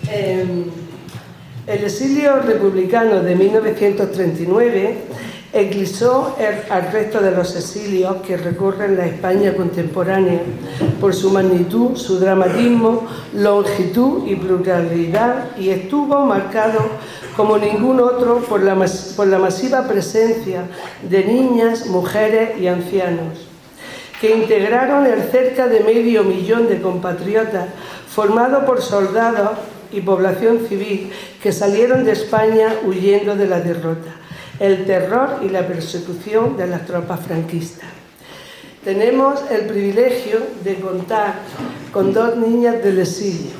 El exilio republicano de 1939 eclipsó al resto de los exilios que recorren la España contemporánea por su magnitud, su dramatismo, longitud y pluralidad, y estuvo marcado como ningún otro por la masiva presencia de niñas, mujeres y ancianos, que integraron el cerca de 500.000 de compatriotas formados por soldados y población civil que salieron de España huyendo de la derrota, el terror y la persecución de las tropas franquistas. Tenemos el privilegio de contar con dos niñas del exilio,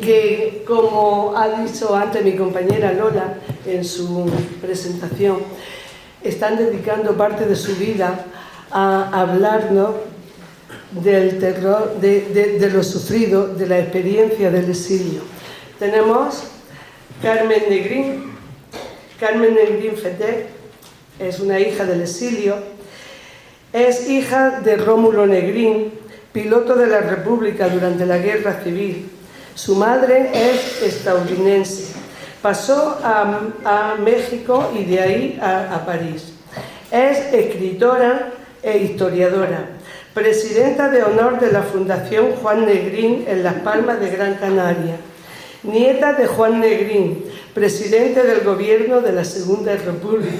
que, como ha dicho antes mi compañera Lola en su presentación, están dedicando parte de su vida a hablarnos del terror, de lo sufrido, de la experiencia del exilio. Tenemos Carmen Negrín. Carmen Negrín Fetet es una hija del exilio. Es hija de Rómulo Negrín, piloto de la República durante la Guerra Civil. Su madre es estadounidense. Pasó a México y de ahí a París. Es escritora e historiadora, presidenta de honor de la Fundación Juan Negrín en Las Palmas de Gran Canaria, nieta de Juan Negrín, presidente del gobierno de la Segunda República,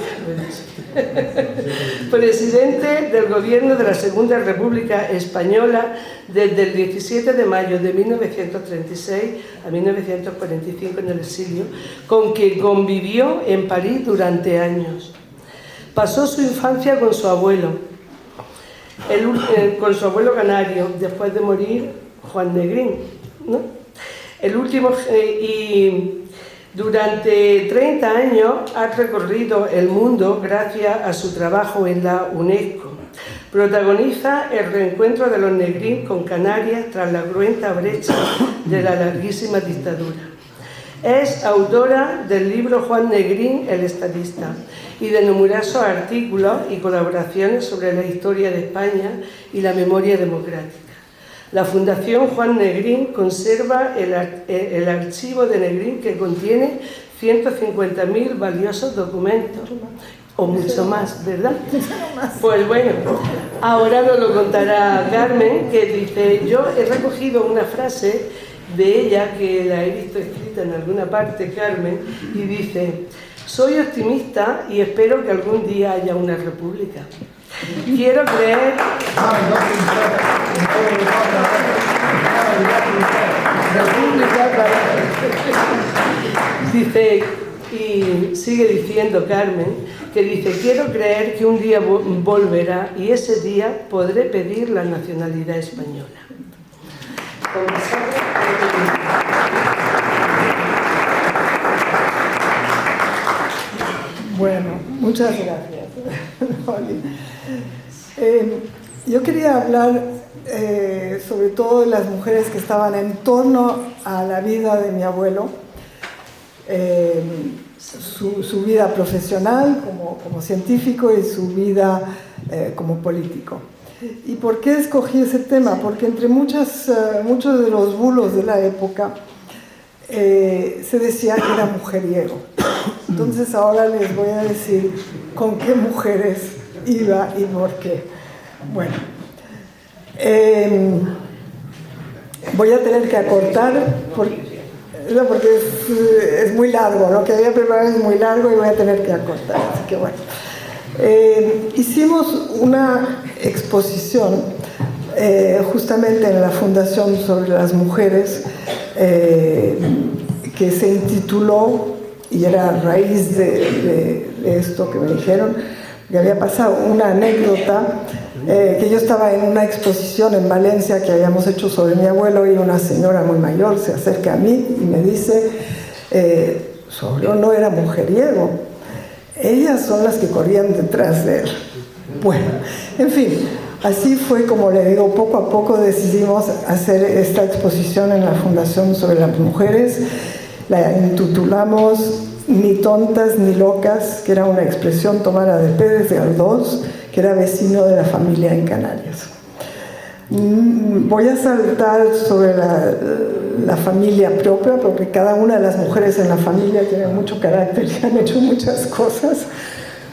presidente del gobierno de la Segunda República Española desde el 17 de mayo de 1936 a 1945 en el exilio, con quien convivió en París durante años. Pasó su infancia con su abuelo, con su abuelo canario, después de morir Juan Negrín, ¿no? Y durante 30 años ha recorrido el mundo gracias a su trabajo en la UNESCO. Protagoniza el reencuentro de los Negrín con Canarias tras la cruenta brecha de la larguísima dictadura. Es autora del libro Juan Negrín, el estadista, y de numerosos artículos y colaboraciones sobre la historia de España y la memoria democrática. La Fundación Juan Negrín conserva el archivo de Negrín, que contiene 150.000 valiosos documentos, o mucho más, ¿verdad? Pues bueno, ahora nos lo contará Carmen, que dice: yo he recogido una frase de ella que la he visto escrita en alguna parte, Carmen, y dice: soy optimista y espero que algún día haya una república. Quiero creer... Dice, y sigue diciendo Carmen, que dice: quiero creer que un día volverá y ese día podré pedir la nacionalidad española. Bueno, muchas gracias. Yo quería hablar sobre todo de las mujeres que estaban en torno a la vida de mi abuelo, su vida profesional como científico y su vida como político. ¿Y por qué escogí ese tema? Porque entre muchos de los bulos de la época se decía que era mujeriego. Entonces ahora les voy a decir con qué mujeres iba y por qué. Bueno, voy a tener que acortar porque es muy largo, lo que había preparado es muy largo y voy a tener que acortar, así que bueno. Hicimos una exposición justamente en la Fundación sobre las Mujeres que se intituló, y era a raíz de esto que me dijeron, que había pasado una anécdota, que yo estaba en una exposición en Valencia que habíamos hecho sobre mi abuelo, y una señora muy mayor se acerca a mí y me dice: su abuelo no era mujeriego, ellas son las que corrían detrás de él. Bueno, en fin, así fue como le digo, poco a poco decidimos hacer esta exposición en la Fundación sobre las Mujeres. La intitulamos Ni tontas ni locas, que era una expresión tomada de Pérez Galdós, que era vecino de la familia en Canarias. Voy a saltar sobre la familia propia, porque cada una de las mujeres en la familia tiene mucho carácter y han hecho muchas cosas,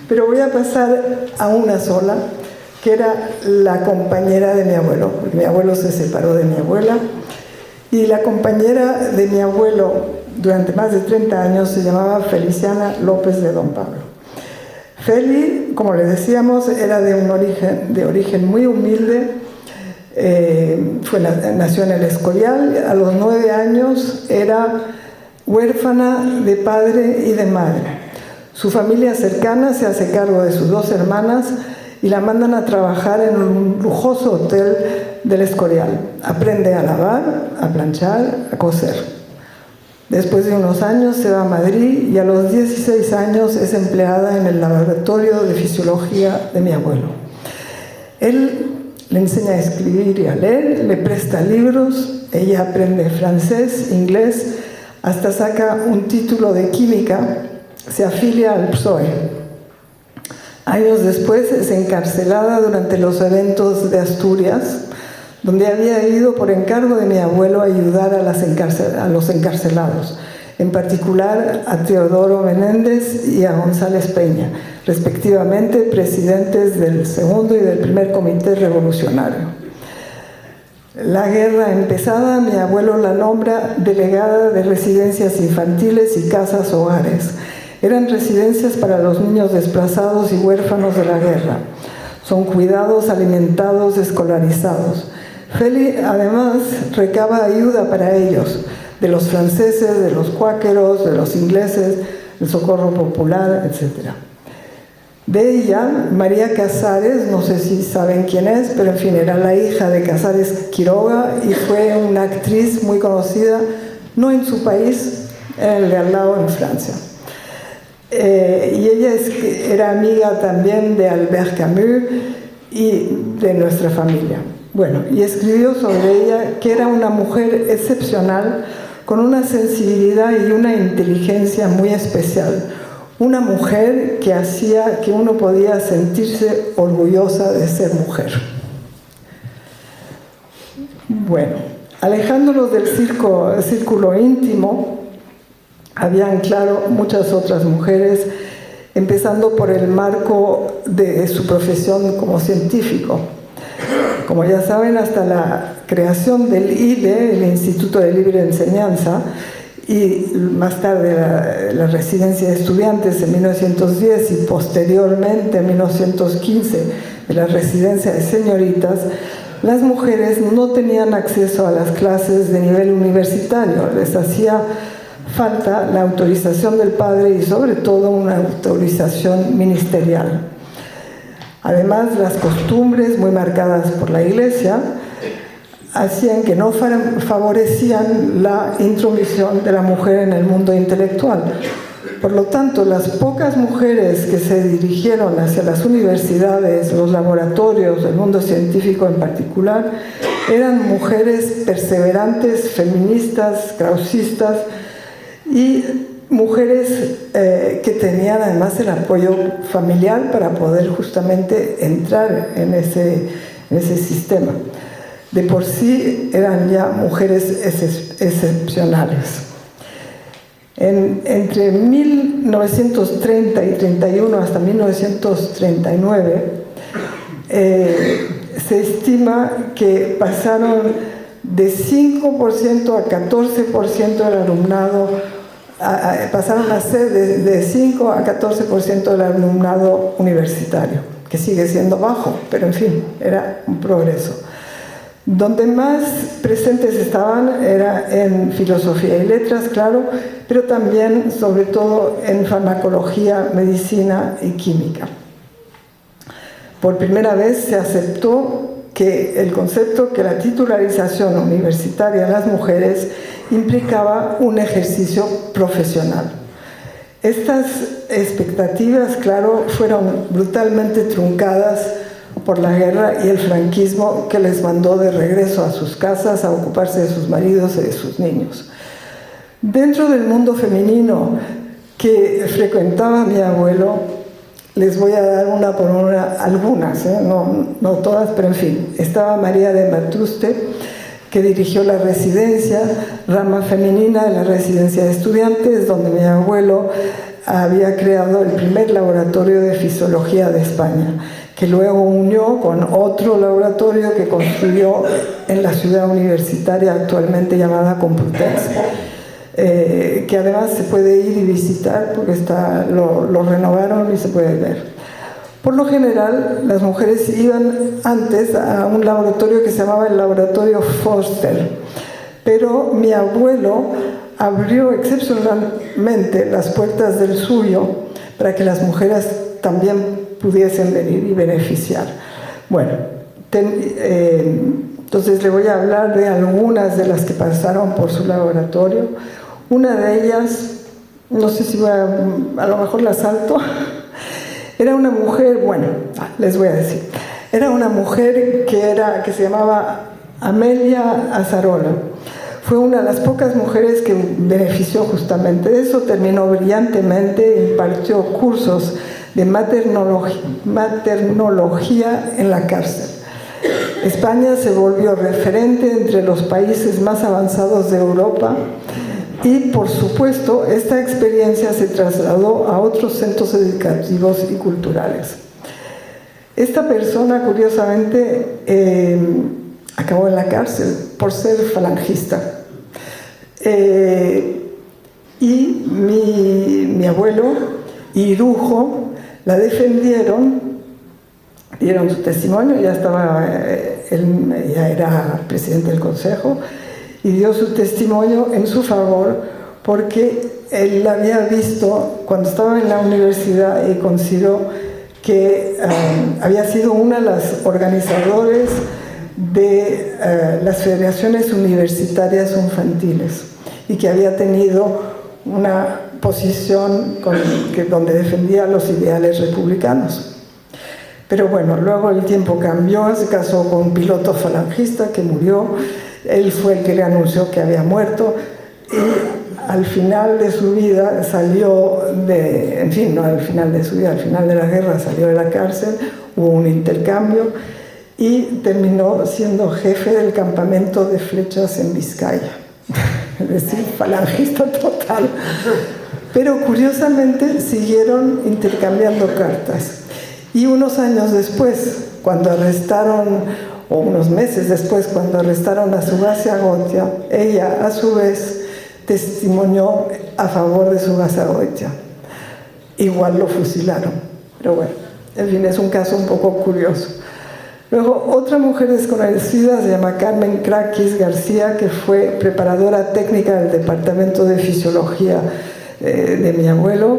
pero voy a pasar a una sola, que era la compañera de mi abuelo, porque mi abuelo se separó de mi abuela, y la compañera de mi abuelo durante más de 30 años se llamaba Feliciana López de Don Pablo. Feli, como le decíamos, era de origen muy humilde. Nació en el Escorial. A los 9 años era huérfana de padre y de madre. Su familia cercana se hace cargo de sus 2 hermanas y la mandan a trabajar en un lujoso hotel del Escorial. Aprende a lavar, a planchar, a coser. Después de unos años se va a Madrid y a los 16 años es empleada en el laboratorio de fisiología de mi abuelo. Él le enseña a escribir y a leer, le presta libros, ella aprende francés, inglés, hasta saca un título de química, se afilia al PSOE. Años después es encarcelada durante los eventos de Asturias, donde había ido por encargo de mi abuelo a ayudar a los encarcelados, en particular a Teodoro Menéndez y a González Peña, respectivamente presidentes del segundo y del primer comité revolucionario. La guerra empezada, mi abuelo la nombra delegada de residencias infantiles y casas hogares. Eran residencias para los niños desplazados y huérfanos de la guerra. Son cuidados, alimentados, escolarizados. Feli, además, recaba ayuda para ellos, de los franceses, de los cuáqueros, de los ingleses, del Socorro Popular, etc. De ella, María Casares, no sé si saben quién es, pero en fin, era la hija de Casares Quiroga y fue una actriz muy conocida, no en su país, en el de al lado, en Francia. Y ella era amiga también de Albert Camus y de nuestra familia. Bueno, y escribió sobre ella que era una mujer excepcional, con una sensibilidad y una inteligencia muy especial. Una mujer que hacía que uno podía sentirse orgullosa de ser mujer. Bueno, alejándonos del círculo íntimo, habían, claro, muchas otras mujeres, empezando por el marco de su profesión como científico. Como ya saben, hasta la creación del ILE, el Instituto de Libre Enseñanza, y más tarde la residencia de estudiantes en 1910 y posteriormente en 1915 de la residencia de señoritas, las mujeres no tenían acceso a las clases de nivel universitario. Les hacía falta la autorización del padre y sobre todo una autorización ministerial. Además, las costumbres muy marcadas por la Iglesia hacían que no favorecían la intromisión de la mujer en el mundo intelectual. Por lo tanto, las pocas mujeres que se dirigieron hacia las universidades, los laboratorios, el mundo científico en particular, eran mujeres perseverantes, feministas, krausistas y mujeres que tenían además el apoyo familiar para poder justamente entrar en ese sistema. De por sí eran ya mujeres excepcionales. Entre 1930 y 31 hasta 1939 se estima que pasaron de 5% a 14% del alumnado, pasaron a ser de 5 a 14% del alumnado universitario, que sigue siendo bajo, pero en fin, era un progreso. Donde más presentes estaban era en filosofía y letras, claro, pero también, sobre todo, en farmacología, medicina y química. Por primera vez se aceptó que el concepto que la titularización universitaria de las mujeres implicaba un ejercicio profesional. Estas expectativas, claro, fueron brutalmente truncadas por la guerra y el franquismo, que les mandó de regreso a sus casas a ocuparse de sus maridos y de sus niños. Dentro del mundo femenino que frecuentaba mi abuelo, les voy a dar una por una, algunas, no todas, pero en fin. Estaba María de Matruste, que dirigió la residencia, rama femenina de la residencia de estudiantes, donde mi abuelo había creado el primer laboratorio de fisiología de España, que luego unió con otro laboratorio que construyó en la ciudad universitaria actualmente llamada Complutense, que además se puede ir y visitar porque lo renovaron y se puede ver. Por lo general, las mujeres iban antes a un laboratorio que se llamaba el Laboratorio Forster, pero mi abuelo abrió excepcionalmente las puertas del suyo para que las mujeres también pudiesen venir y beneficiar. Bueno, entonces le voy a hablar de algunas de las que pasaron por su laboratorio. Una de ellas, no sé si a lo mejor la salto, era una mujer, bueno, les voy a decir, era una mujer que se llamaba Amelia Azarola. Fue una de las pocas mujeres que benefició justamente de eso, terminó brillantemente, impartió cursos de maternología en la cárcel. España se volvió referente entre los países más avanzados de Europa y, por supuesto, esta experiencia se trasladó a otros centros educativos y culturales. Esta persona, curiosamente, acabó en la cárcel por ser falangista. Y mi abuelo y Irujo la defendieron, dieron su testimonio, ya era presidente del consejo, y dio su testimonio en su favor porque él la había visto cuando estaba en la universidad y consideró que había sido una de las organizadoras de las federaciones universitarias infantiles y que había tenido una posición donde defendía los ideales republicanos. Pero bueno, luego el tiempo cambió, se casó con un piloto falangista que murió, él fue el que le anunció que había muerto y al final de su vida salió al final de la guerra salió de la cárcel, hubo un intercambio y terminó siendo jefe del campamento de flechas en Vizcaya, es decir, falangista total. Pero curiosamente siguieron intercambiando cartas. Y unos años después, o unos meses después, cuando arrestaron a Ugarte, ella a su vez testimonió a favor de Ugarte. Igual lo fusilaron. Pero bueno, en fin, es un caso un poco curioso. Luego, otra mujer desconocida se llama Carmen Craquis García, que fue preparadora técnica del Departamento de Fisiología de mi abuelo.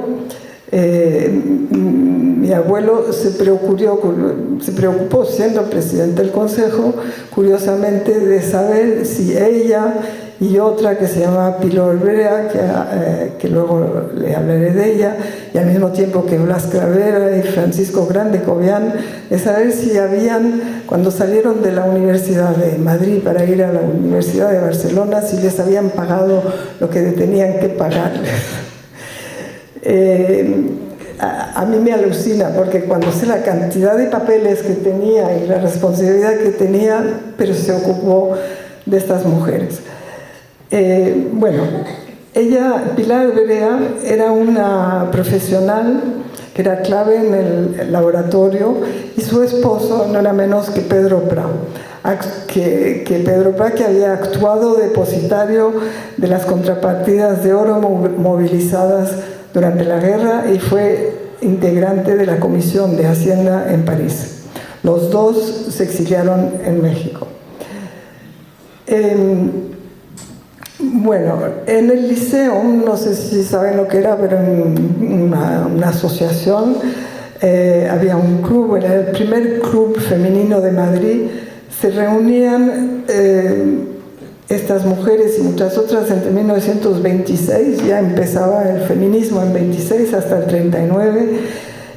Mi abuelo se preocupó, siendo presidente del consejo, curiosamente, de saber si ella y otra que se llamaba Pilar Brea, que luego le hablaré de ella, y al mismo tiempo que Blas Cravera y Francisco Grande Cobian, de saber si cuando salieron de la Universidad de Madrid para ir a la Universidad de Barcelona, si les habían pagado lo que tenían que pagarles. A mí me alucina porque cuando sé la cantidad de papeles que tenía y la responsabilidad que tenía, pero se ocupó de estas mujeres. Bueno, Pilar Berea, era una profesional que era clave en el laboratorio y su esposo no era menos que Pedro Prau, que había actuado depositario de las contrapartidas de oro movilizadas durante la guerra y fue integrante de la Comisión de Hacienda en París. Los dos se exiliaron en México. Bueno, en el liceo, no sé si saben lo que era, pero en una asociación había un club, era el primer club femenino de Madrid. Se reunían estas mujeres y muchas otras entre 1926, ya empezaba el feminismo en 26 hasta el 39,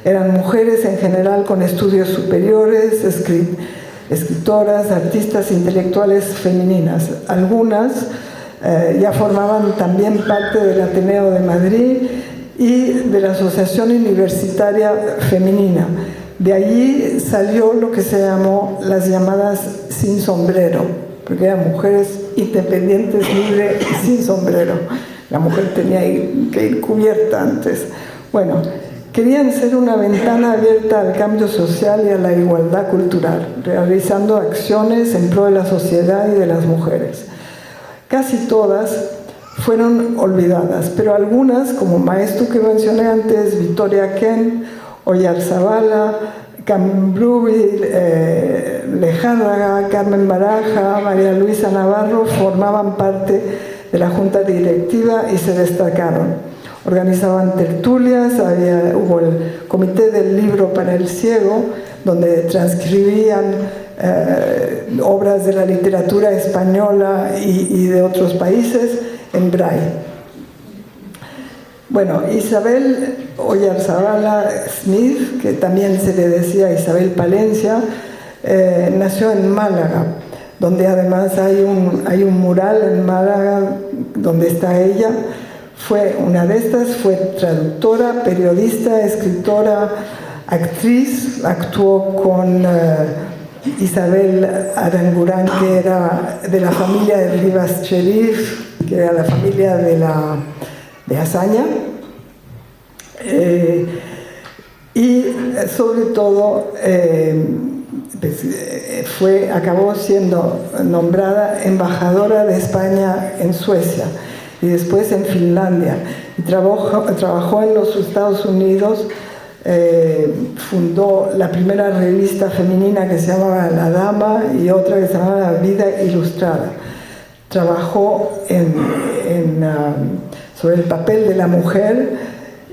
eran mujeres en general con estudios superiores, escritoras, artistas intelectuales femeninas. Algunas ya formaban también parte del Ateneo de Madrid y de la Asociación Universitaria Femenina. De allí salió lo que se llamó las llamadas sin sombrero, porque eran mujeres independientes, libres y sin sombrero. La mujer tenía que ir cubierta antes. Bueno, querían ser una ventana abierta al cambio social y a la igualdad cultural, realizando acciones en pro de la sociedad y de las mujeres. Casi todas fueron olvidadas, pero algunas, como Maestu que mencioné antes, Victoria Kent, Oyarzabala, Cambrúbil, Lejárraga, Carmen Baraja, María Luisa Navarro formaban parte de la junta directiva y se destacaron. Organizaban tertulias, hubo el Comité del Libro para el Ciego, donde transcribían obras de la literatura española y de otros países en braille. Bueno, Isabel Oyarzabala Smith, que también se le decía Isabel Palencia, nació en Málaga, donde además hay un mural en Málaga donde está ella. Fue una de estas, fue traductora, periodista, escritora, actriz, actuó con Isabel Arangurán, que era de la familia de Rivas Cherif, que era la familia de Azaña, y sobre todo acabó siendo nombrada embajadora de España en Suecia y después en Finlandia, y trabajó en los Estados Unidos. Fundó la primera revista femenina que se llamaba La Dama y otra que se llamaba La Vida Ilustrada. Trabajó sobre el papel de la mujer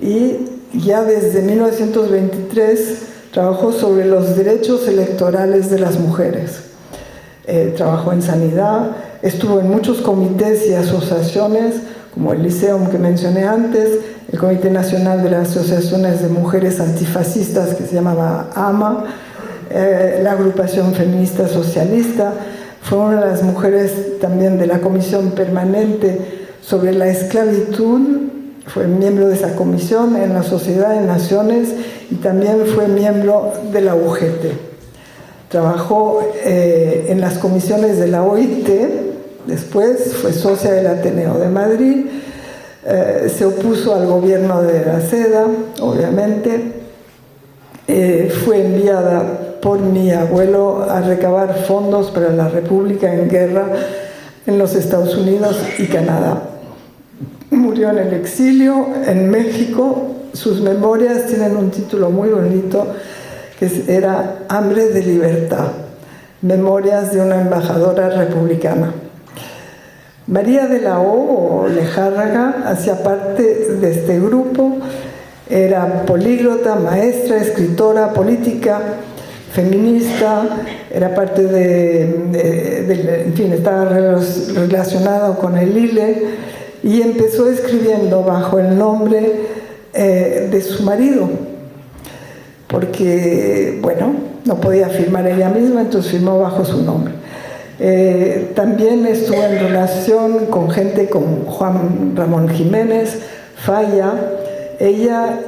y ya desde 1923 trabajó sobre los derechos electorales de las mujeres. Trabajó en sanidad, estuvo en muchos comités y asociaciones, como el Liceum que mencioné antes, el Comité Nacional de las Asociaciones de Mujeres Antifascistas, que se llamaba AMA, la Agrupación Feminista Socialista. Fue una de las mujeres también de la Comisión Permanente sobre la Esclavitud, fue miembro de esa comisión en la Sociedad de Naciones y también fue miembro de la UGT. Trabajó en las comisiones de la OIT, después fue socia del Ateneo de Madrid, se opuso al gobierno de la Seda, obviamente, fue enviada por mi abuelo a recabar fondos para la República en guerra en los Estados Unidos y Canadá. Murió en el exilio en México. Sus memorias tienen un título muy bonito que era Hambre de Libertad, memorias de una embajadora republicana. María de la O Lejárraga hacía parte de este grupo, era políglota, maestra, escritora, política, feminista, era parte en fin, estaba relacionado con el ILE y empezó escribiendo bajo el nombre de su marido, porque, bueno, no podía firmar ella misma, entonces firmó bajo su nombre. También estuvo en relación con gente como Juan Ramón Jiménez, Falla. Ella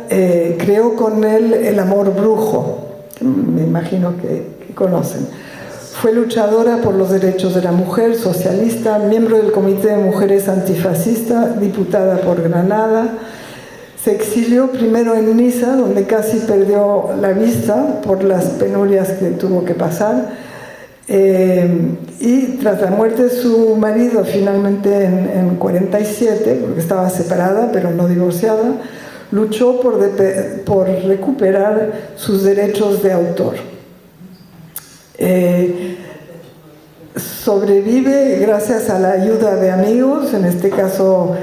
creó con él El Amor Brujo, que me imagino que conocen. Fue luchadora por los derechos de la mujer, socialista, miembro del Comité de Mujeres Antifascista, diputada por Granada. Se exilió primero en Niza, donde casi perdió la vista por las penurias que tuvo que pasar. Y tras la muerte de su marido, finalmente en 47, porque estaba separada pero no divorciada, luchó por recuperar sus derechos de autor. Sobrevive gracias a la ayuda de amigos, en este caso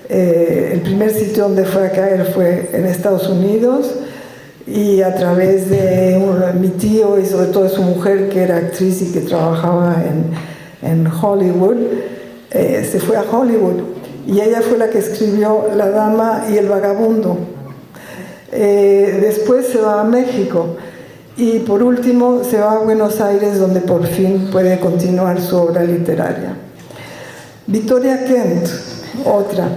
el primer sitio donde fue a caer fue en Estados Unidos, y a través de mi tío y sobre todo de su mujer, que era actriz y que trabajaba en Hollywood, se fue a Hollywood y ella fue la que escribió La Dama y el Vagabundo. Después se va a México y por último se va a Buenos Aires, donde por fin puede continuar su obra literaria. Victoria Kent, otra.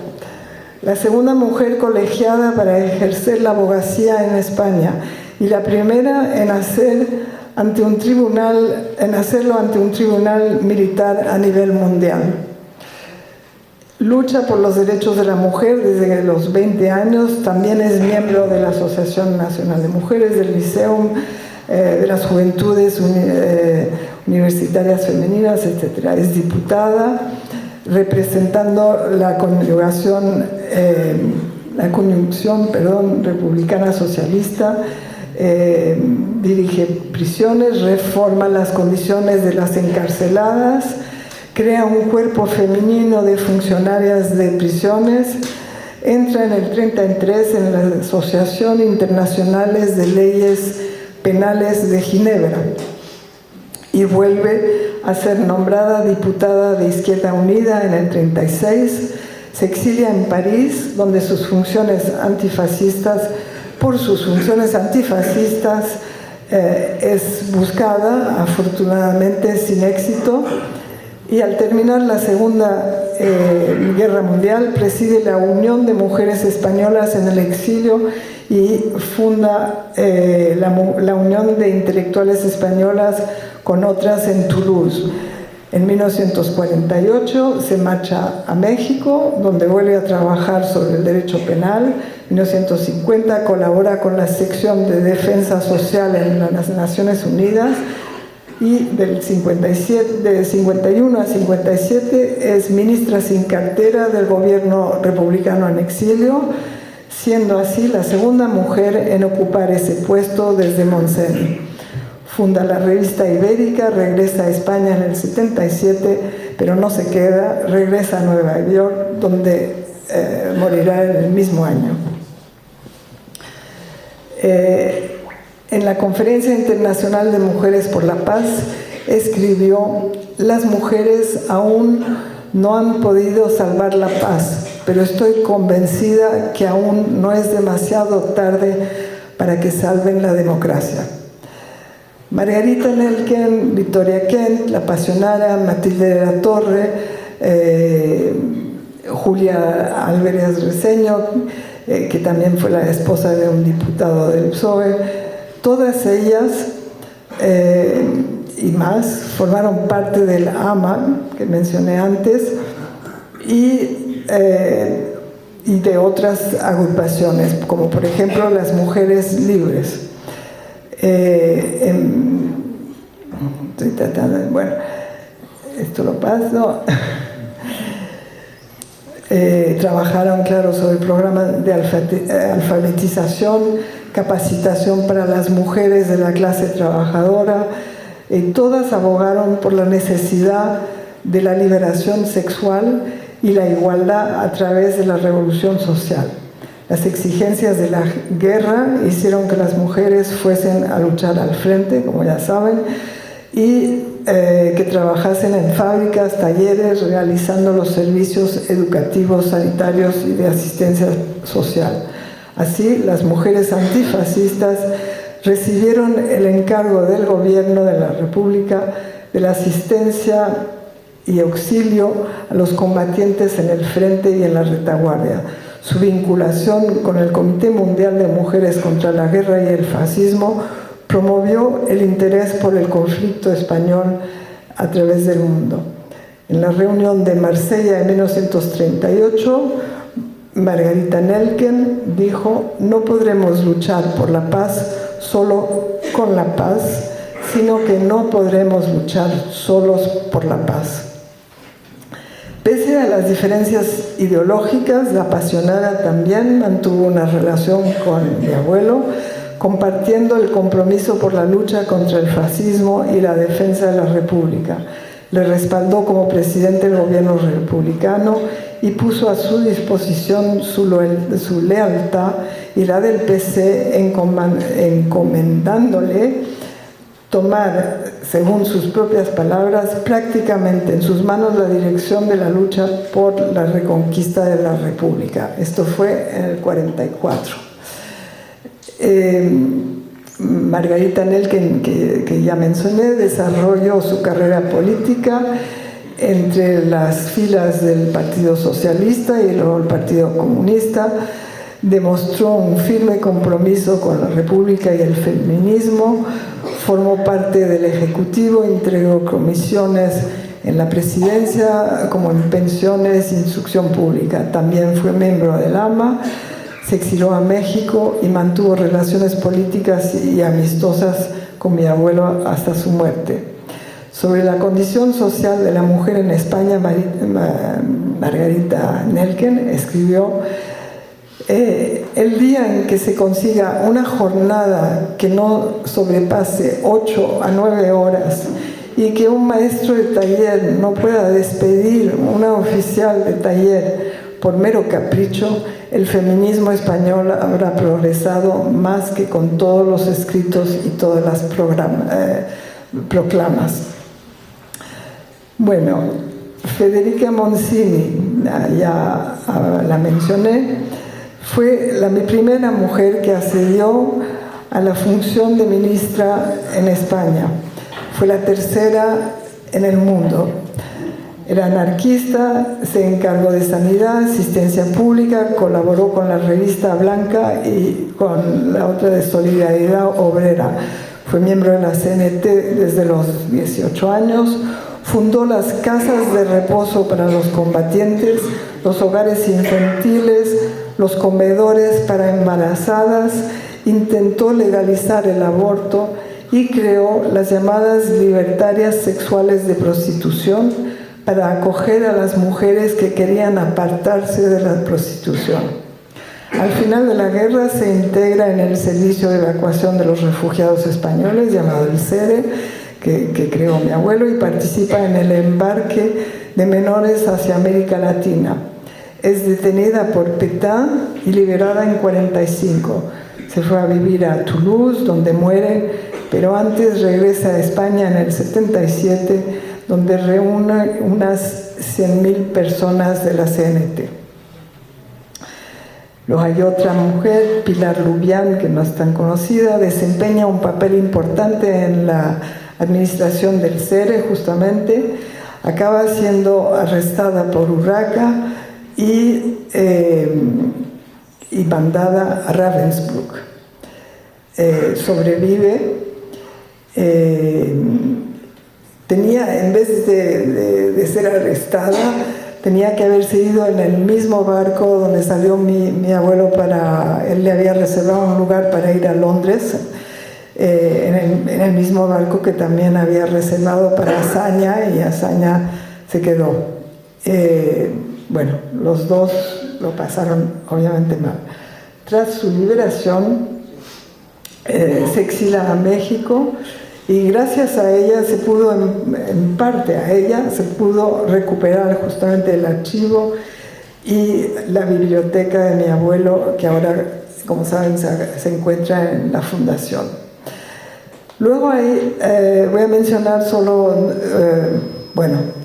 la segunda mujer colegiada para ejercer la abogacía en España y la primera en hacerlo ante un tribunal militar a nivel mundial. Lucha por los derechos de la mujer desde los 20 años, también es miembro de la Asociación Nacional de Mujeres, del Liceum, de las Juventudes Universitarias Femeninas, etc. Es diputada representando la conjunción republicana socialista, dirige prisiones, reforma las condiciones de las encarceladas, crea un cuerpo femenino de funcionarias de prisiones, entra en el 33 en la Asociación Internacionales de Leyes Penales de Ginebra y vuelve a ser nombrada diputada de Izquierda Unida en el 36. Se exilia en París, donde por sus funciones antifascistas es buscada, afortunadamente sin éxito, y al terminar la Segunda Guerra Mundial preside la Unión de Mujeres Españolas en el Exilio y funda la Unión de Intelectuales Españolas con otras en Toulouse. En 1948 se marcha a México, donde vuelve a trabajar sobre el derecho penal. En 1950 colabora con la sección de defensa social en las Naciones Unidas y de 51 a 57 es ministra sin cartera del gobierno republicano en exilio, siendo así la segunda mujer en ocupar ese puesto desde Montseny. Funda la revista Ibérica, regresa a España en el 77, pero no se queda, regresa a Nueva York, donde morirá en el mismo año. En la Conferencia Internacional de Mujeres por la Paz escribió: las mujeres aún no han podido salvar la paz, pero estoy convencida que aún no es demasiado tarde para que salven la democracia. Margarita Nelken, Victoria Kent, La Pasionara, Matilde de la Torre, Julia Álvarez Reseño, que también fue la esposa de un diputado del PSOE, todas ellas y más formaron parte del AMA, que mencioné antes, y de otras agrupaciones, como por ejemplo las Mujeres Libres. Estoy tratando de, bueno, esto lo paso. Trabajaron, claro, sobre programas de alfabetización, capacitación para las mujeres de la clase trabajadora, y todas abogaron por la necesidad de la liberación sexual y la igualdad a través de la revolución social. Las exigencias de la guerra hicieron que las mujeres fuesen a luchar al frente, como ya saben, y que trabajasen en fábricas, talleres, realizando los servicios educativos, sanitarios y de asistencia social. Así, las mujeres antifascistas recibieron el encargo del gobierno de la República de la asistencia y auxilio a los combatientes en el frente y en la retaguardia. Su vinculación con el Comité Mundial de Mujeres contra la Guerra y el Fascismo promovió el interés por el conflicto español a través del mundo. En la reunión de Marsella en 1938, Margarita Nelken dijo: no podremos luchar por la paz solo con la paz, sino que no podremos luchar solos por la paz. Pese a las diferencias ideológicas, la apasionada también mantuvo una relación con mi abuelo, compartiendo el compromiso por la lucha contra el fascismo y la defensa de la República. Le respaldó como presidente del gobierno republicano y puso a su disposición su lealtad y la del PC, encomendándole tomar, según sus propias palabras, prácticamente en sus manos la dirección de la lucha por la reconquista de la República. Esto fue en el 44. Margarita Nelken, que ya mencioné, desarrolló su carrera política entre las filas del Partido Socialista y luego el Partido Comunista. Demostró un firme compromiso con la República y el feminismo, formó parte del Ejecutivo, entregó comisiones en la presidencia como en pensiones e instrucción pública. También fue miembro del AMA, se exilió a México y mantuvo relaciones políticas y amistosas con mi abuelo hasta su muerte. Sobre la condición social de la mujer en España, Margarita Nelken escribió: el día en que se consiga una jornada que no sobrepase 8 a 9 horas y que un maestro de taller no pueda despedir una oficial de taller por mero capricho, el feminismo español habrá progresado más que con todos los escritos y todas las proclamas. Bueno, Federica Monzini, ya la mencioné, fue mi primera mujer que accedió a la función de ministra en España. Fue la tercera en el mundo. Era anarquista, se encargó de sanidad, asistencia pública, colaboró con la revista Blanca y con la otra de Solidaridad Obrera. Fue miembro de la CNT desde los 18 años. Fundó las casas de reposo para los combatientes, los hogares infantiles, los comedores para embarazadas, intentó legalizar el aborto y creó las llamadas libertarias sexuales de prostitución para acoger a las mujeres que querían apartarse de la prostitución. Al final de la guerra se integra en el Servicio de Evacuación de los Refugiados Españoles, llamado el SERE, que creó mi abuelo, y participa en el embarque de menores hacia América Latina. Es detenida por Pétain y liberada en 1945. Se fue a vivir a Toulouse, donde muere, pero antes regresa a España en el 77, donde reúne unas 100.000 personas de la CNT. Luego hay otra mujer, Pilar Lubián, que no es tan conocida, desempeña un papel importante en la administración del SERE, justamente. Acaba siendo arrestada por Urraca y mandada a Ravensbrück. Sobrevive. Tenía, en vez de ser arrestada, tenía que haberse ido en el mismo barco donde salió mi abuelo él le había reservado un lugar para ir a Londres, en el mismo barco que también había reservado para Azaña, y Azaña se quedó. Bueno, los dos lo pasaron obviamente mal. Tras su liberación, se exila a México, y gracias a ella se pudo, en parte a ella, se pudo recuperar justamente el archivo y la biblioteca de mi abuelo, que ahora, como saben, se encuentra en la fundación. Luego ahí voy a mencionar solo,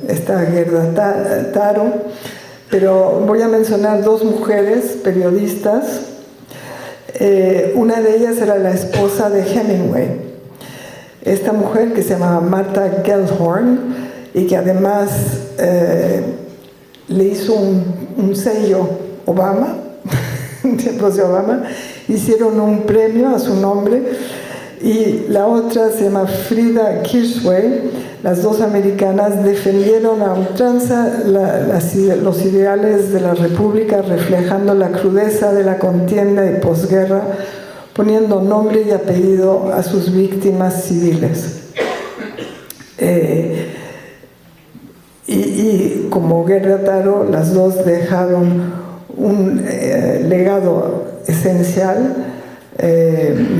esta Gerda Taro, pero voy a mencionar dos mujeres periodistas. Una de ellas era la esposa de Hemingway. Esta mujer, que se llamaba Martha Gellhorn, y que además le hizo un sello Obama, en tiempos de Obama, hicieron un premio a su nombre. Y la otra se llama Frida Kirchwey. Las dos americanas defendieron a ultranza los ideales de la República, reflejando la crudeza de la contienda de posguerra, poniendo nombre y apellido a sus víctimas civiles. Y como Gerda Taro, las dos dejaron un legado esencial,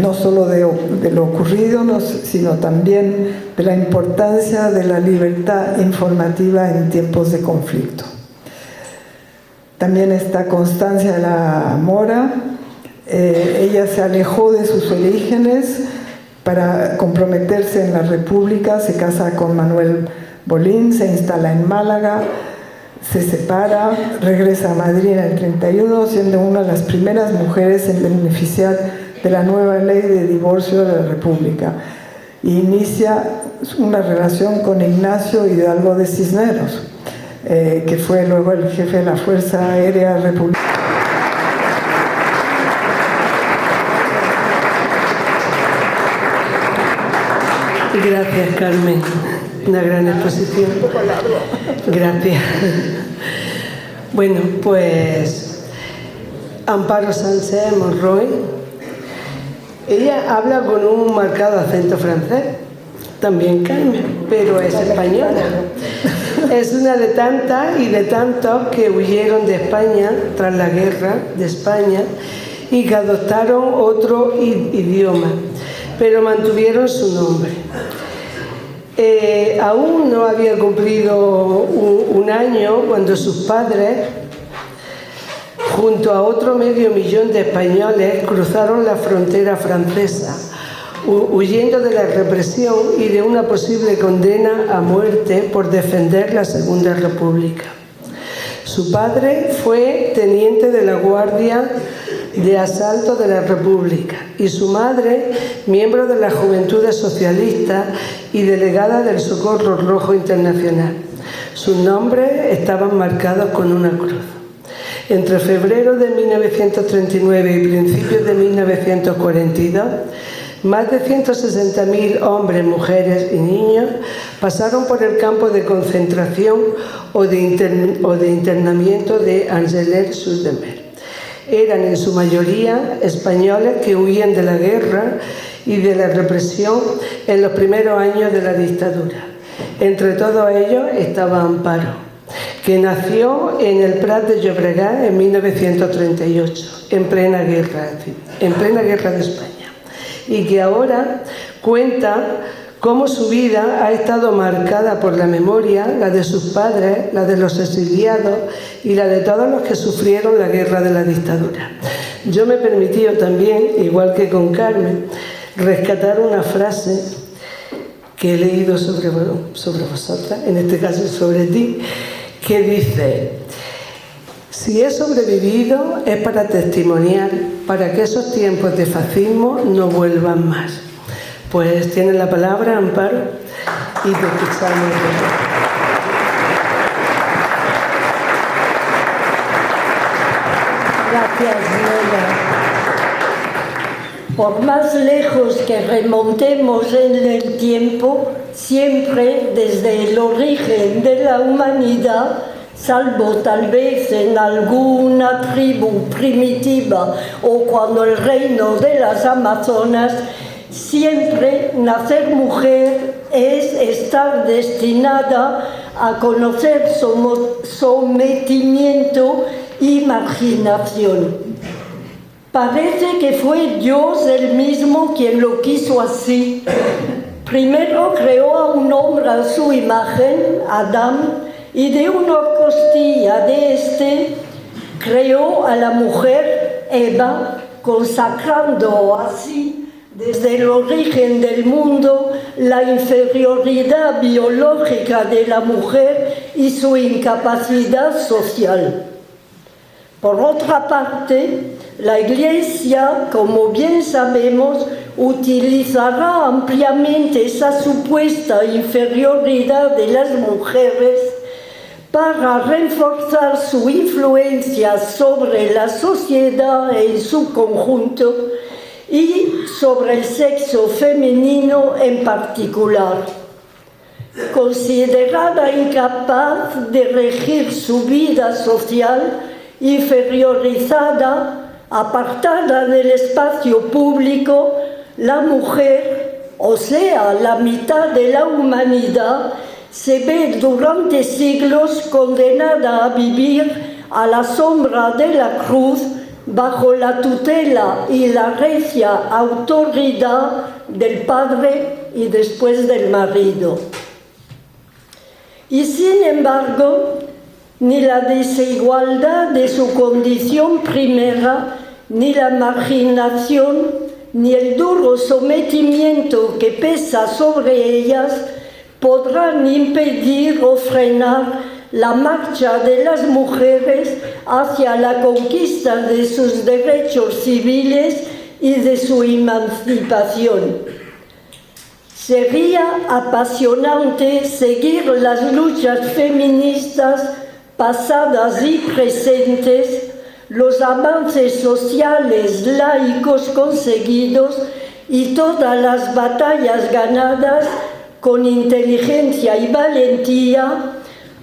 no solo de lo ocurrido, sino también de la importancia de la libertad informativa en tiempos de conflicto. También está Constancia de la Mora. Ella se alejó de sus orígenes para comprometerse en la República, se casa con Manuel Bolín, se instala en Málaga, se separa, regresa a Madrid en el 31, siendo una de las primeras mujeres en beneficiar de la nueva ley de divorcio de la República. e inicia una relación con Ignacio Hidalgo de Cisneros, que fue luego el jefe de la Fuerza Aérea Republicana. Gracias, Carmen. Una gran exposición. Gracias. Bueno, pues Amparo Sánchez Monroy, ella habla con un marcado acento francés, también Carmen, pero es española. Es una de tantas y de tantos que huyeron de España tras la guerra de España y que adoptaron otro idioma, pero mantuvieron su nombre. Aún no había cumplido un año cuando sus padres, junto a otro 500.000 de españoles, cruzaron la frontera francesa, huyendo de la represión y de una posible condena a muerte por defender la Segunda República. Su padre fue teniente de la Guardia de Asalto de la República y su madre, miembro de las Juventudes Socialistas y delegada del Socorro Rojo Internacional. Sus nombres estaban marcados con una cruz. Entre febrero de 1939 y principios de 1942, más de 160.000 hombres, mujeres y niños pasaron por el campo de concentración o de internamiento de Angers-sur-Mer. Eran en su mayoría españoles que huían de la guerra y de la represión en los primeros años de la dictadura. Entre todos ellos estaba Amparo, que nació en el Prat de Llobregat en 1938, en plena guerra de España, y que ahora cuenta cómo su vida ha estado marcada por la memoria, la de sus padres, la de los exiliados y la de todos los que sufrieron la guerra de la dictadura. Yo me he permitido también, igual que con Carmen, rescatar una frase que he leído sobre vosotras, en este caso sobre ti, que dice: si he sobrevivido es para testimoniar, para que esos tiempos de fascismo no vuelvan más. Pues tienes la palabra, Amparo, y te escuchamos. Gracias, Lola. Por más lejos que remontemos en el tiempo, siempre desde el origen de la humanidad, salvo tal vez en alguna tribu primitiva o cuando el reino de las Amazonas, siempre nacer mujer es estar destinada a conocer sometimiento y marginación. Parece que fue Dios el mismo quien lo quiso así. Primero creó a un hombre a su imagen, Adán, y de una costilla de este creó a la mujer, Eva, consagrando así desde el origen del mundo la inferioridad biológica de la mujer y su incapacidad social. Por otra parte, la Iglesia, como bien sabemos, utilizará ampliamente esa supuesta inferioridad de las mujeres para reforzar su influencia sobre la sociedad en su conjunto y sobre el sexo femenino en particular. Considerada incapaz de regir su vida social, inferiorizada, apartada del espacio público, la mujer, o sea, la mitad de la humanidad, se ve durante siglos condenada a vivir a la sombra de la cruz, bajo la tutela y la recia autoridad del padre y después del marido. Y sin embargo, ni la desigualdad de su condición primera, ni la marginación, ni el duro sometimiento que pesa sobre ellas podrán impedir o frenar la marcha de las mujeres hacia la conquista de sus derechos civiles y de su emancipación. Sería apasionante seguir las luchas feministas pasadas y presentes, los avances sociales laicos conseguidos y todas las batallas ganadas con inteligencia y valentía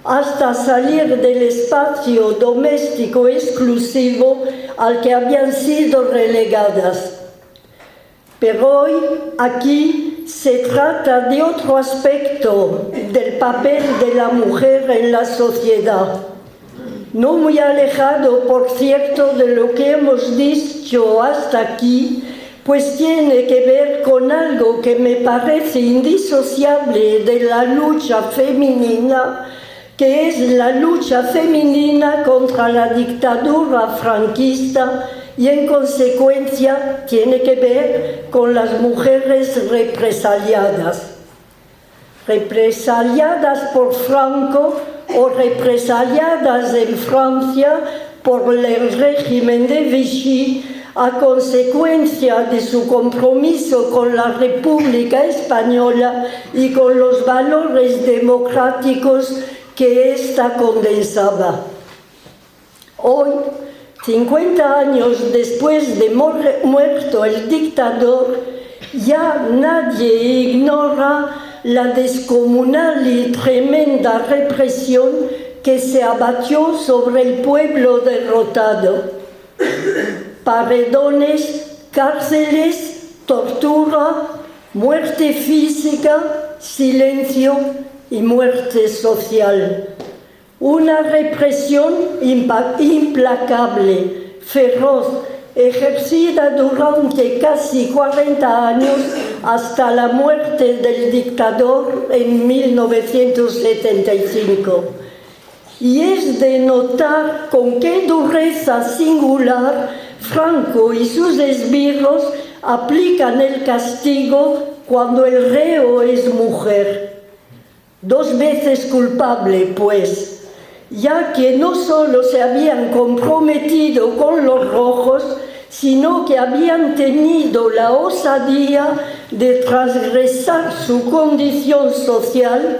hasta salir del espacio doméstico exclusivo al que habían sido relegadas. Pero hoy, aquí, se trata de otro aspecto del papel de la mujer en la sociedad. No muy alejado, por cierto, de lo que hemos dicho hasta aquí, pues tiene que ver con algo que me parece indisociable de la lucha femenina, que es la lucha femenina contra la dictadura franquista y en consecuencia tiene que ver con las mujeres represaliadas. Represaliadas por Franco o represaliadas en Francia por el régimen de Vichy a consecuencia de su compromiso con la República Española y con los valores democráticos que ésta condensaba. Hoy, 50 años después de muerto el dictador, ya nadie ignora la descomunal y tremenda represión que se abatió sobre el pueblo derrotado. Paredones, cárceles, tortura, muerte física, silencio y muerte social. Una represión implacable, feroz, ejercida durante casi 40 años hasta la muerte del dictador en 1975. Y es de notar con qué dureza singular Franco y sus esbirros aplican el castigo cuando el reo es mujer. 2 veces culpable, pues, ya que no solo se habían comprometido con los rojos, sino que habían tenido la osadía de transgresar su condición social,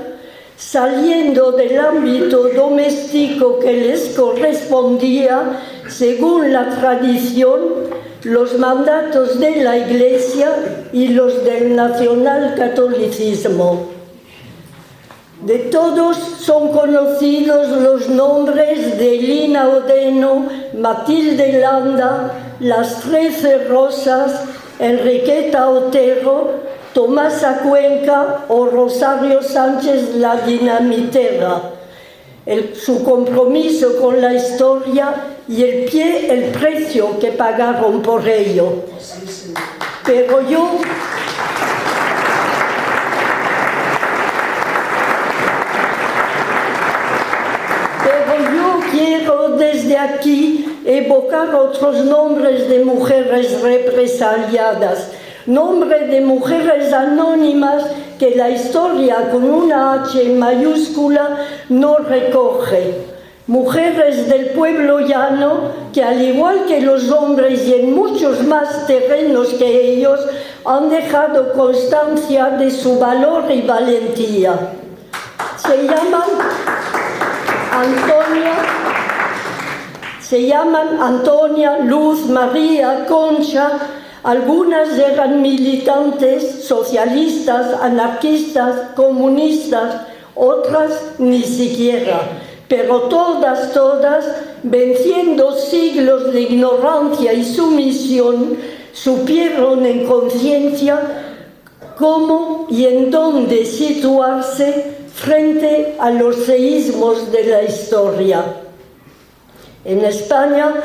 saliendo del ámbito doméstico que les correspondía, según la tradición, los mandatos de la Iglesia y los del nacionalcatolicismo. De todos son conocidos los nombres de Lina Odeno, Matilde Landa, las 13 Rosas, Enriqueta Otero, Tomasa Cuenca o Rosario Sánchez la Dinamitera. Su compromiso con la historia y el precio que pagaron por ello. Pero yo quiero desde aquí evocar otros nombres de mujeres represaliadas, nombres de mujeres anónimas que la historia con una H mayúscula no recoge. Mujeres del pueblo llano que, al igual que los hombres y en muchos más terrenos que ellos, han dejado constancia de su valor y valentía. Se llaman Antonia, Luz, María, Concha. Algunas eran militantes, socialistas, anarquistas, comunistas, otras ni siquiera. Pero todas, venciendo siglos de ignorancia y sumisión, supieron en conciencia cómo y en dónde situarse frente a los seísmos de la historia. En España,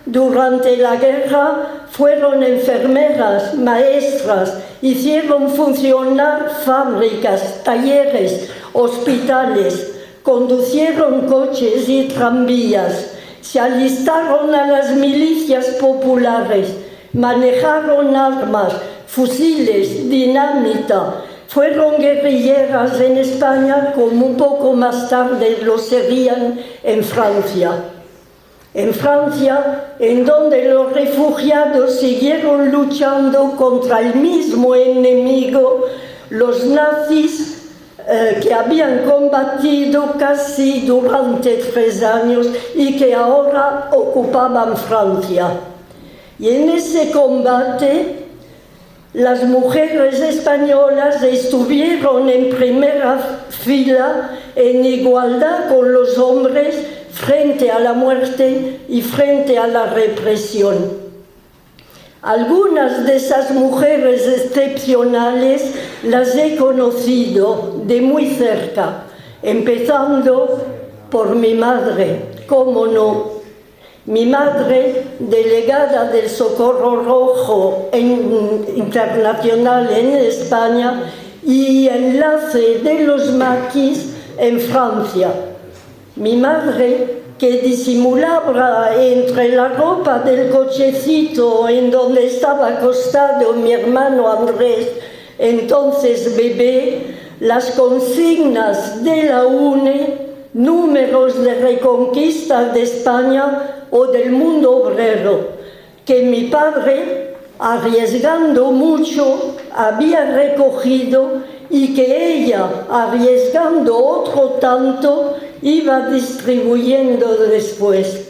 durante la guerra, fueron enfermeras, maestras, hicieron funcionar fábricas, talleres, hospitales, conducieron coches y tranvías, se alistaron a las milicias populares, manejaron armas, fusiles, dinamita. Fueron guerrilleras en España, como un poco más tarde lo serían en Francia. En Francia, en donde los refugiados siguieron luchando contra el mismo enemigo, los nazis que habían combatido casi durante 3 años y que ahora ocupaban Francia. Y en ese combate las mujeres españolas estuvieron en primera fila en igualdad con los hombres frente a la muerte y frente a la represión. Algunas de esas mujeres excepcionales las he conocido de muy cerca, empezando por mi madre, cómo no. Mi madre, delegada del Socorro Rojo Internacional en España y enlace de los maquis en Francia. Mi madre, que disimulaba entre la ropa del cochecito en donde estaba acostado mi hermano Andrés, entonces bebé, las consignas de la UNE, números de reconquista de España o del mundo obrero, que mi padre, arriesgando mucho, había recogido y que ella, arriesgando otro tanto, iba distribuyendo después.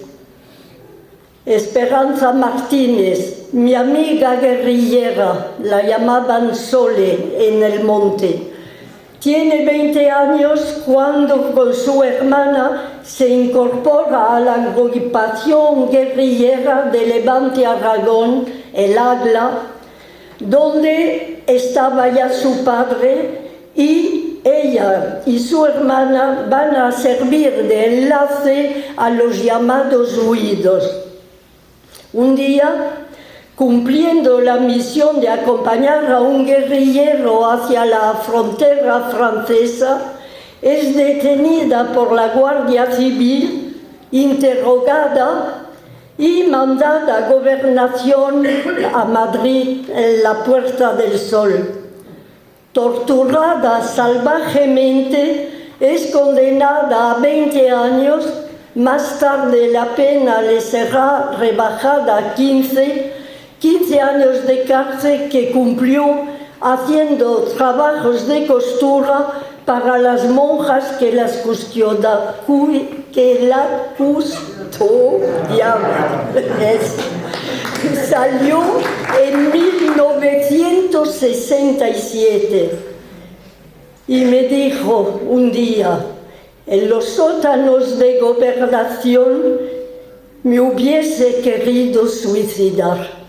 Esperanza Martínez, mi amiga guerrillera, la llamaban Sole en el monte. Tiene 20 años cuando con su hermana se incorpora a la agrupación guerrillera de Levante Aragón, el AGLA, donde estaba ya su padre, y ella y su hermana van a servir de enlace a los llamados huidos. Un día, cumpliendo la misión de acompañar a un guerrillero hacia la frontera francesa, es detenida por la Guardia Civil, interrogada y mandada a Gobernación a Madrid, en la Puerta del Sol. Torturada salvajemente, es condenada a 20 años, más tarde la pena le será rebajada a 15 años de cárcel que cumplió haciendo trabajos de costura para las monjas que la custodiaban. Salió en 1967 y me dijo un día, en los sótanos de Gobernación me hubiese querido suicidar.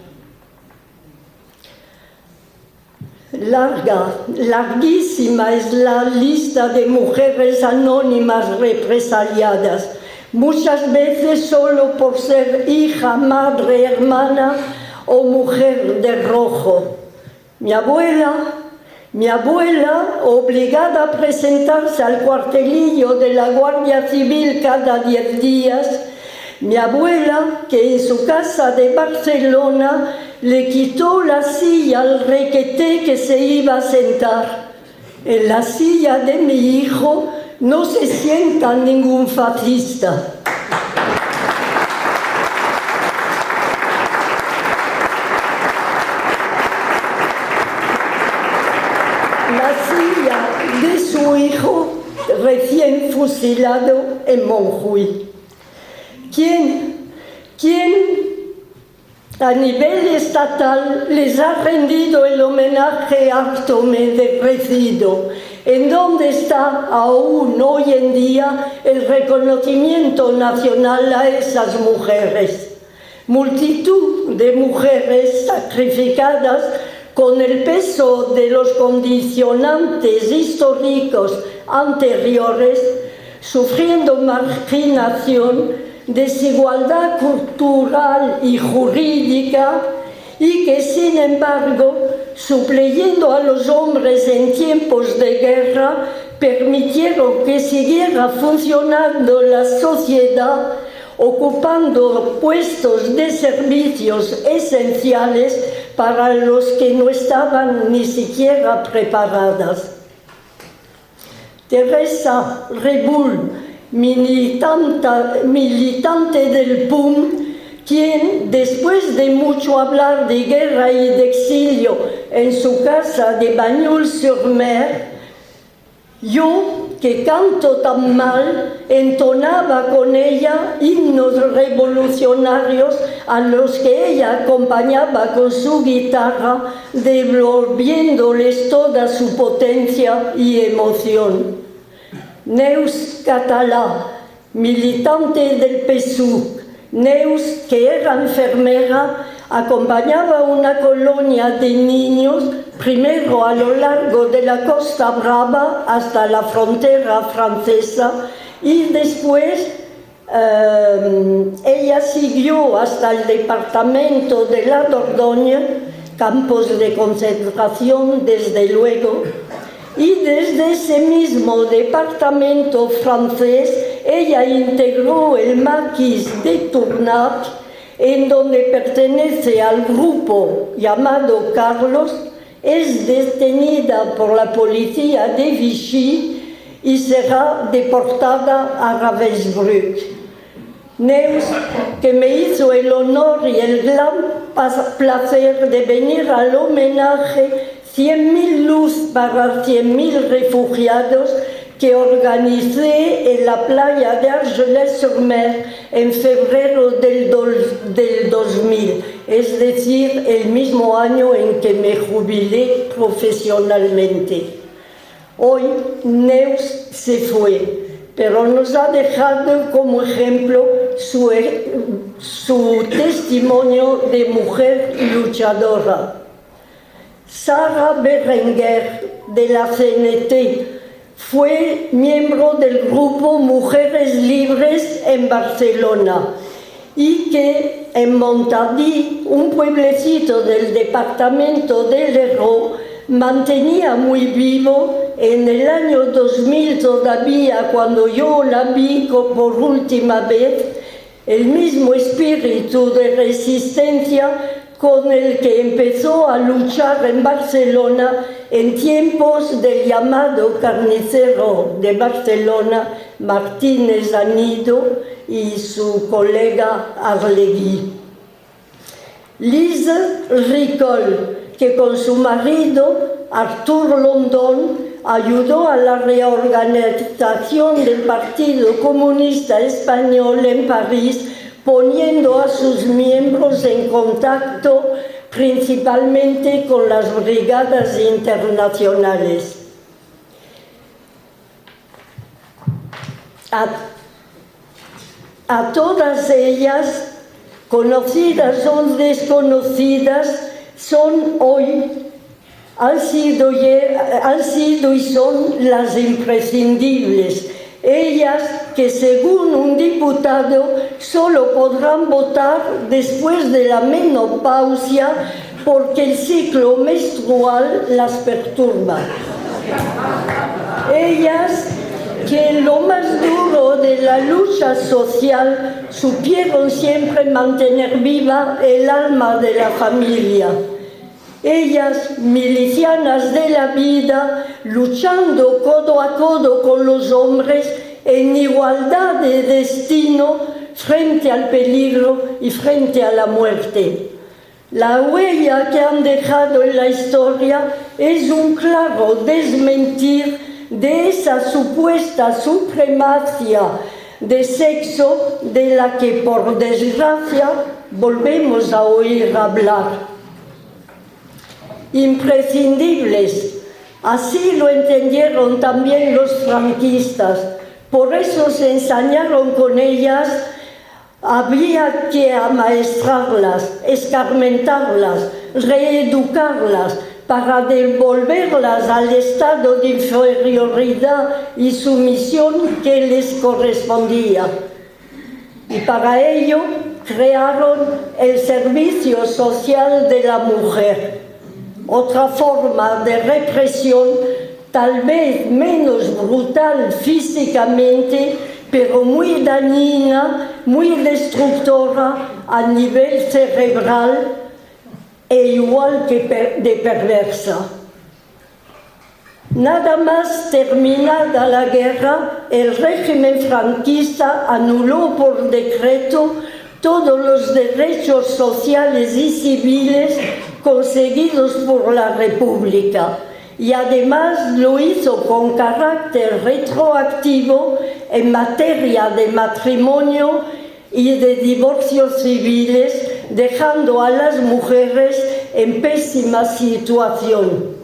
Larguísima es la lista de mujeres anónimas represaliadas, muchas veces solo por ser hija, madre, hermana o mujer de rojo. Mi abuela, obligada a presentarse al cuartelillo de la Guardia Civil cada 10 días, mi abuela, que en su casa de Barcelona le quitó la silla al requeté que se iba a sentar. En la silla de mi hijo no se sienta ningún fascista. La silla de su hijo recién fusilado en Montjuïc. ¿Quién a nivel estatal les ha rendido el homenaje póstumo merecido? ¿En dónde está aún hoy en día el reconocimiento nacional a esas mujeres? Multitud de mujeres sacrificadas con el peso de los condicionantes históricos anteriores, sufriendo marginación, desigualdad cultural y jurídica, y que sin embargo, supleyendo a los hombres en tiempos de guerra, permitieron que siguiera funcionando la sociedad, ocupando puestos de servicios esenciales para los que no estaban ni siquiera preparadas. Teresa Rebull, militante del PUM, quien, después de mucho hablar de guerra y de exilio en su casa de Bagnols-sur-Mer, yo, que canto tan mal, entonaba con ella himnos revolucionarios a los que ella acompañaba con su guitarra, devolviéndoles toda su potencia y emoción. Neus Català, militante del PSUV, Neus, que era enfermera, acompañaba una colonia de niños, primero a lo largo de la Costa Brava hasta la frontera francesa y después ella siguió hasta el departamento de la Dordogne, campos de concentración desde luego, y desde ese mismo departamento francés ella integró el Maquis de Tournac, en donde pertenece al grupo llamado Carlos, es detenida por la policía de Vichy y será deportada a Ravensbrück. Neus, que me hizo el honor y el gran placer de venir al homenaje 100.000 luz para 100.000 refugiados que organicé en la playa de Argelès-sur-Mer en febrero del 2000, es decir, el mismo año en que me jubilé profesionalmente. Hoy Neus se fue, pero nos ha dejado como ejemplo su testimonio de mujer luchadora. Sara Berenguer, de la CNT, fue miembro del grupo Mujeres Libres en Barcelona y que en Montardí, un pueblecito del departamento del Hérault, mantenía muy vivo en el año 2000 todavía, cuando yo la vi por última vez, el mismo espíritu de resistencia con el que empezó a luchar en Barcelona en tiempos del llamado carnicero de Barcelona, Martínez Anido, y su colega Arlegui. Lise Ricol, que con su marido, Arthur London, ayudó a la reorganización del Partido Comunista Español en París, poniendo a sus miembros en contacto principalmente con las brigadas internacionales. A todas ellas, conocidas o desconocidas, han sido y son las imprescindibles. Ellas que, según un diputado, solo podrán votar después de la menopausia porque el ciclo menstrual las perturba. Ellas que en lo más duro de la lucha social supieron siempre mantener viva el alma de la familia. Ellas, milicianas de la vida, luchando codo a codo con los hombres en igualdad de destino frente al peligro y frente a la muerte. La huella que han dejado en la historia es un claro desmentir de esa supuesta supremacía de sexo de la que, por desgracia, volvemos a oír hablar. Imprescindibles, así lo entendieron también los franquistas, por eso se ensañaron con ellas. Había que amaestrarlas, escarmentarlas, reeducarlas para devolverlas al estado de inferioridad y sumisión que les correspondía. Y para ello crearon el Servicio Social de la Mujer, otra forma de represión, tal vez menos brutal físicamente, pero muy dañina, muy destructora a nivel cerebral e igual que de perversa. Nada más terminada la guerra, el régimen franquista anuló por decreto todos los derechos sociales y civiles conseguidos por la República, y además lo hizo con carácter retroactivo en materia de matrimonio y de divorcios civiles, dejando a las mujeres en pésima situación.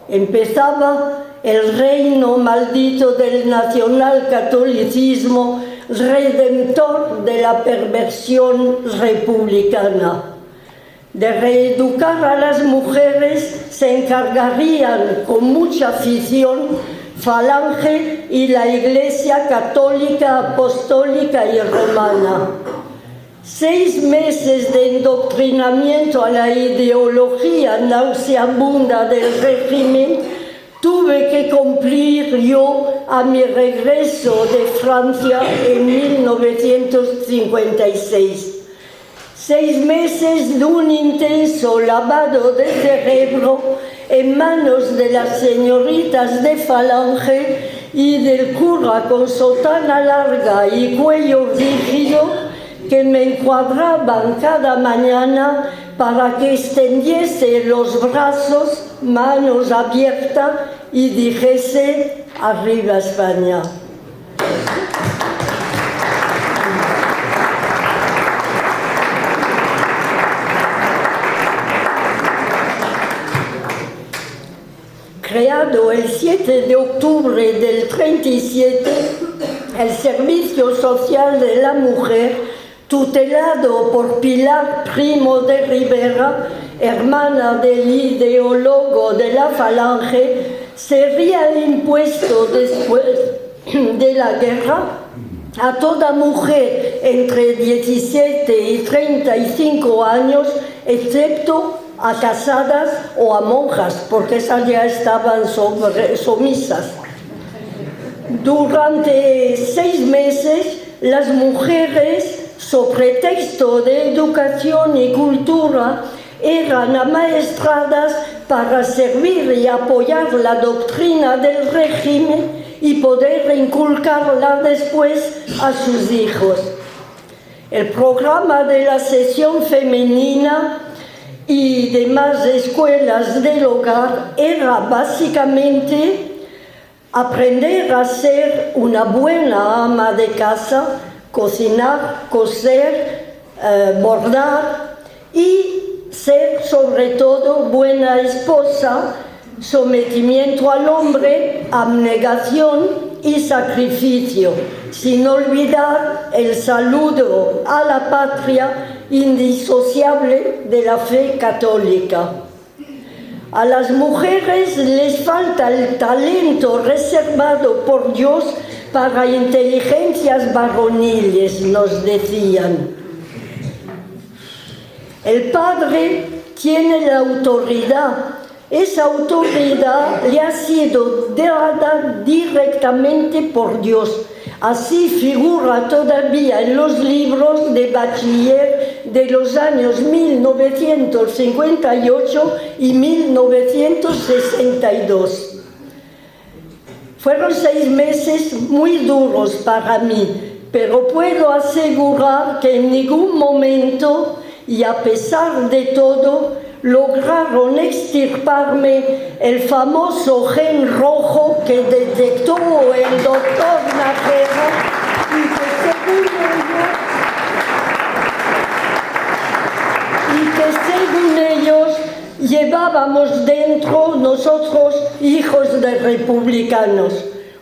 Empezaba el reino maldito del nacionalcatolicismo, redentor de la perversión republicana. De reeducar a las mujeres se encargarían con mucha afición Falange y la Iglesia Católica, Apostólica y Romana. 6 meses de endoctrinamiento a la ideología nauseabunda del régimen tuve que cumplir yo a mi regreso de Francia en 1956. 6 meses de un intenso lavado de cerebro en manos de las señoritas de Falange y del cura con sotana larga y cuello rígido que me encuadraban cada mañana para que extendiese los brazos, manos abiertas y dijese: ¡Arriba España! Creado el 7 de octubre del 37, el Servicio Social de la Mujer, tutelado por Pilar Primo de Rivera, hermana del ideólogo de la Falange, sería impuesto después de la guerra a toda mujer entre 17 y 35 años, excepto a casadas o a monjas, porque esas ya estaban sumisas. Durante 6 meses, las mujeres, sobre pretexto de educación y cultura, eran amaestradas para servir y apoyar la doctrina del régimen y poder inculcarla después a sus hijos. El programa de la sesión femenina y demás escuelas del hogar era básicamente aprender a ser una buena ama de casa, cocinar, coser, bordar y ser sobre todo buena esposa, sometimiento al hombre, abnegación y sacrificio, sin olvidar el saludo a la patria indisociable de la fe católica. A las mujeres les falta el talento reservado por Dios para inteligencias varoniles, nos decían. El padre tiene la autoridad. Esa autoridad le ha sido dada directamente por Dios. Así figura todavía en los libros de bachiller de los años 1958 y 1962. Fueron 6 meses muy duros para mí, pero puedo asegurar que en ningún momento y a pesar de todo lograron extirparme el famoso gen rojo que detectó el doctor Najera y que según ellos llevábamos dentro nosotros, hijos de republicanos.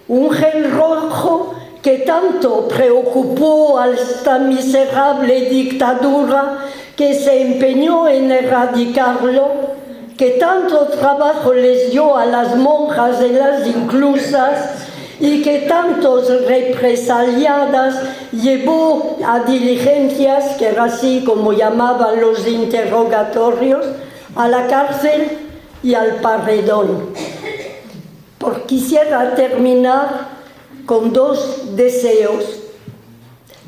Un gen rojo que tanto preocupó a esta miserable dictadura que se empeñó en erradicarlo, que tanto trabajo les dio a las monjas de las inclusas y que tantos represaliadas llevó a diligencias, que era así como llamaban los interrogatorios, a la cárcel y al paredón. Quisiera terminar con 2 deseos.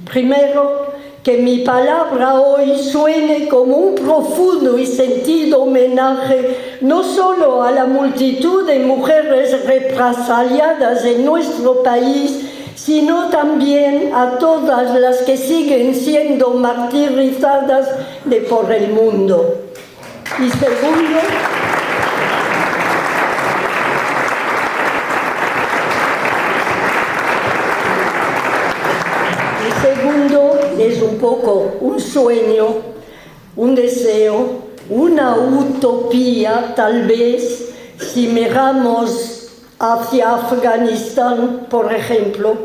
Primero, que mi palabra hoy suene como un profundo y sentido homenaje no solo a la multitud de mujeres represaliadas en nuestro país, sino también a todas las que siguen siendo martirizadas por el mundo. Y segundo es un poco un sueño, un deseo, una utopía tal vez, si miramos hacia Afganistán, por ejemplo,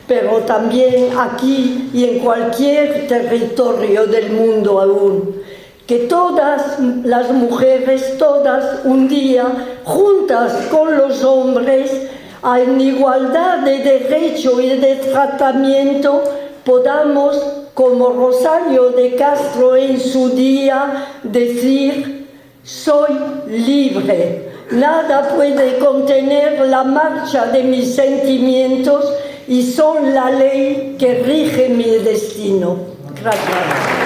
pero también aquí y en cualquier territorio del mundo aún, que todas las mujeres, todas un día, juntas con los hombres, en igualdad de derecho y de tratamiento, podamos, como Rosario de Castro en su día, decir: soy libre, nada puede contener la marcha de mis sentimientos y son la ley que rige mi destino. Gracias.